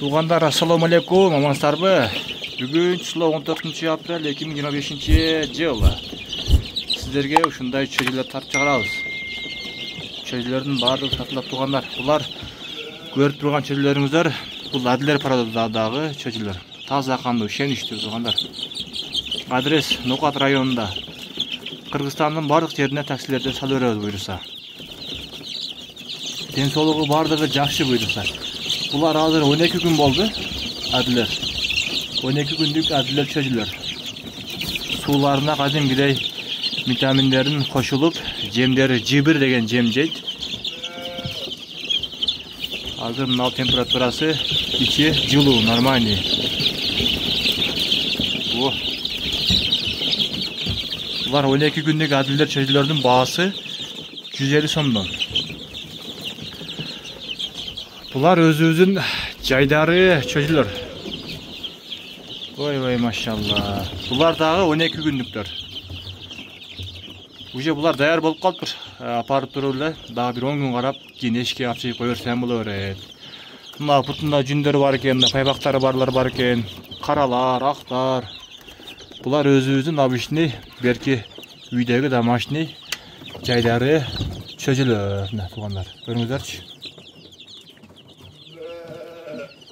Туугандар, ассаламу алейкум, амансыздарбы? Бүгүн число 14 апрель 2025 жыл. Сиздерге ушундай чөйрөлөр тартып чыгарабыз. Чөйрөлөрдүн баардыгы сатылат туугандар. Булар көрүп турган чөйрөлөрүңүздөр, бул Адилер парадагы чөйрөлөр. Таза кандуу, ишеничтүү туугандар. Адрес Нукат районунда. Кыргызстандын бардык жерине таксилерди салып беребиз буйруса. Ден соолугу бардыгы жакшы буйруса. Булар азыр 12 күн болду. Адилер. 12 күндүк Адилер чөйрөлөр. Сууларына кадимгидей витаминдерин кошулуп, жемдери жибир деген жем жейт. Азыр мына температурасы ичи жылуу, нормальный. Булар 12 күндүк Адилер чөйрөлөрдүн баасы 150 сомдон. Булар өзүбүздүн жайдары чөйрөлөр. Ой, машалла. Булар дагы 12 күндүктөр. Уже булар даяр болуп калыптыр. Апарып туруп эле дагы бир 10 күн карап, кийин эшикке алып чыгып кое берсем боло берет. Мына бутунда жүндөрү бар экен, пайбактары барлар бар экен, каралар, актар. Булар өзүбүздүн обычный, берки үйдөгү домашний жайдары чөйрөлөр. Мына туугандар, көрүңүздөрчү.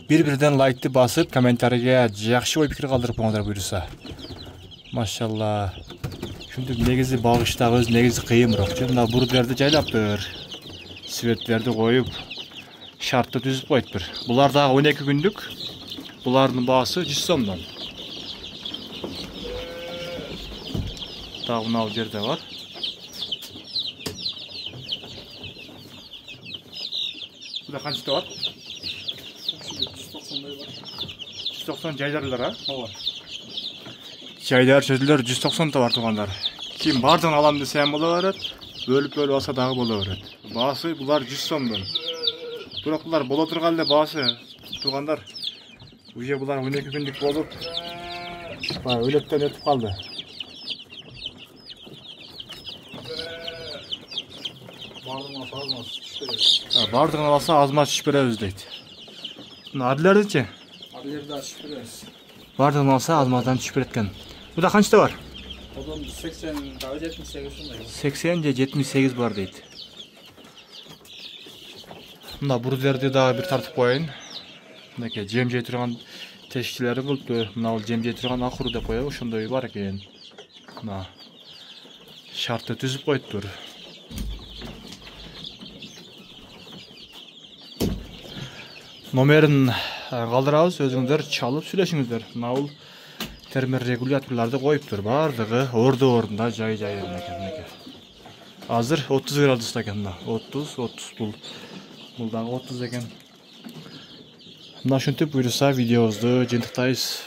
Bir-birden лайкты басып, комментарийге жакшы ой пикир калтырып коңуздар буйруса. Машалла. Ушинтип негизи багыштагы өз негизи кыйын бирок, мына бурдерди жайлаптыр. Светтерди коюп, шартты түзүп коюптур. Булар дагы 12 күндүк. Булардын баасы 100 сомдон. Дагы мына жерде бар. Буда канча бар? 190 жайдарлар, а? Ооба. Жайдар чөйрөлөр 190 бар туугандар. Ким бардыгын алам десем боло берет, бөлүп алса дагы боло берет. Баасы булар 100 сомдон. Бирок булар боло турган эле баасы туугандар. Уже булар 12 күндүк болуп, өлөктөн өтүп калды. Бардыгын алса азмат түшүп беребиз дейт. Адилердичи? Адилерди ашып беребиз. Бардыгын алса азматтан түшүп берет экен. Буда канчта бар? Одан 80 дагы 78 сондай. 80 же 78 бар дейт. Мына бурдерди дагы бир тартып коеюн. Мынакей жем жей турган тешкилери болупту. Мына жем жей турган акыру деп коебу, ошондой бар экен. Мына шартты түзүп коюптур. Номерин калдырабыз, өзүңүздөр чалып сүйлөшүңүздөр. Мына бул терморегуляторлорду коюптур, бардыгы ордунда жай-жай экен. Азыр 30 градуста экен, 30 бул дагы 30 экен. Мына ушинтип буйруса видеобузду жыйынтыктайбыз.